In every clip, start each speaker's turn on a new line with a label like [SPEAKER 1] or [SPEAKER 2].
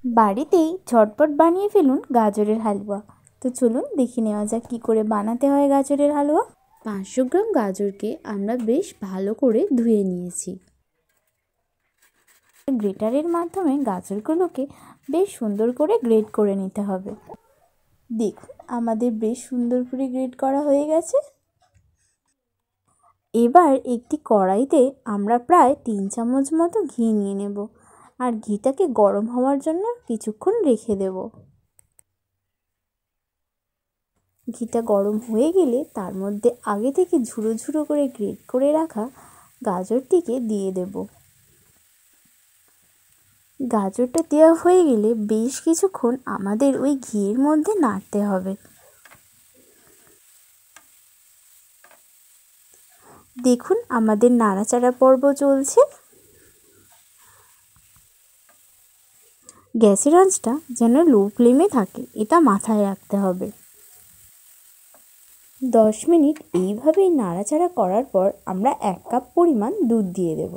[SPEAKER 1] বাড়িতেই ঝটপট বানিয়ে ফেলুন গাজরের হালুয়া। তো চলুন দেখে নেওয়া যাক কী করে বানাতে হয় গাজরের হালুয়া। 500 গ্রাম গাজরকে আমরা বেশ ভালো করে ধুয়ে নিয়েছি। গ্রেটারের মাধ্যমে গাজরগুলোকে বেশ সুন্দর করে গ্রেট করে নিতে হবে। দেখুন আমাদের বেশ সুন্দর করে গ্রেট করা হয়ে গেছে। এবার একটি কড়াইতে আমরা প্রায় 3 চামচ মতো ঘি নিয়ে নেব আর ঘিটাকে গরম হওয়ার জন্য কিছুক্ষণ রেখে দেব। ঘিটা গরম হয়ে গেলে তার মধ্যে আগে থেকে ঝুড়ো ঝুড়ো করে গ্রেট করে রাখা গাজরটিকে দিয়ে দেব। গাজরটা দেওয়া হয়ে গেলে বেশ কিছুক্ষণ আমাদের ওই ঘিয়ের মধ্যে নাড়তে হবে। দেখুন আমাদের নাড়াচাড়া পর্ব চলছে। গ্যাসের আঁচটা যেন লো ফ্লেমে থাকে, এটা মাথায় রাখতে হবে। 10 মিনিট এইভাবেই নাড়াচাড়া করার পর আমরা 1 কাপ পরিমাণ দুধ দিয়ে দেব।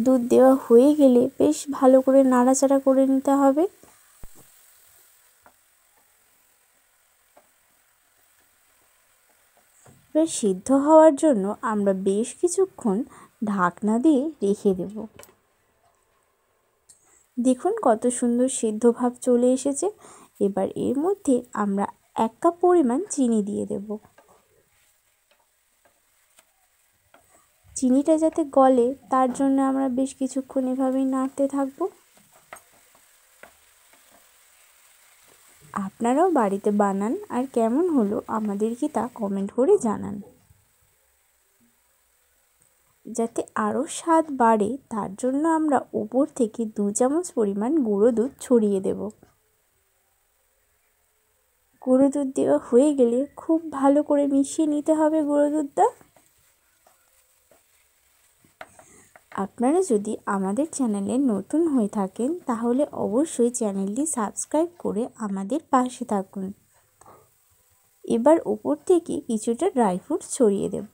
[SPEAKER 1] দুধ দেওয়া হয়ে গেলে বেশ ভালো করে নাড়াচাড়া করে নিতে হবে। এবার সিদ্ধ হওয়ার জন্য আমরা বেশ কিছুক্ষণ ঢাকনা দিয়ে রেখে দেব। দেখুন কত সুন্দর সিদ্ধ ভাব চলে এসেছে। এবার এর মধ্যে আমরা 1 কাপ পরিমাণ চিনি দিয়ে দেব। চিনিটা যাতে গলে তার জন্য আমরা বেশ কিছুক্ষণ এভাবেই নাড়তে থাকবো। আপনারাও বাড়িতে বানান আর কেমন হলো আমাদেরকে তা কমেন্ট করে জানান। যাতে আরও স্বাদ বাড়ে তার জন্য আমরা উপর থেকে 2 চামচ পরিমাণ গুঁড়ো দুধ ছড়িয়ে দেব। গুঁড়ো দুধ দেওয়া হয়ে গেলে খুব ভালো করে মিশিয়ে নিতে হবে গুঁড়ো দুধটা। আপনারা যদি আমাদের চ্যানেলে নতুন হয়ে থাকেন তাহলে অবশ্যই চ্যানেলটি সাবস্ক্রাইব করে আমাদের পাশে থাকুন। এবার উপর থেকে কিছুটা ড্রাই ফ্রুটস ছড়িয়ে দেব,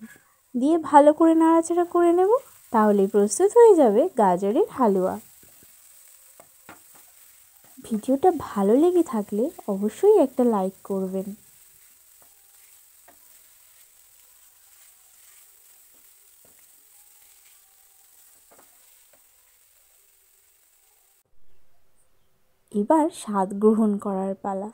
[SPEAKER 1] দিয়ে ভালো করে নাড়াচাড়া করে নেব। তাহলেই প্রস্তুত হয়ে যাবে গাজরের হালুয়া। ভিডিওটা ভালো লেগে থাকলে অবশ্যই একটা লাইক করবেন। এবার স্বাদ গ্রহণ করার পালা।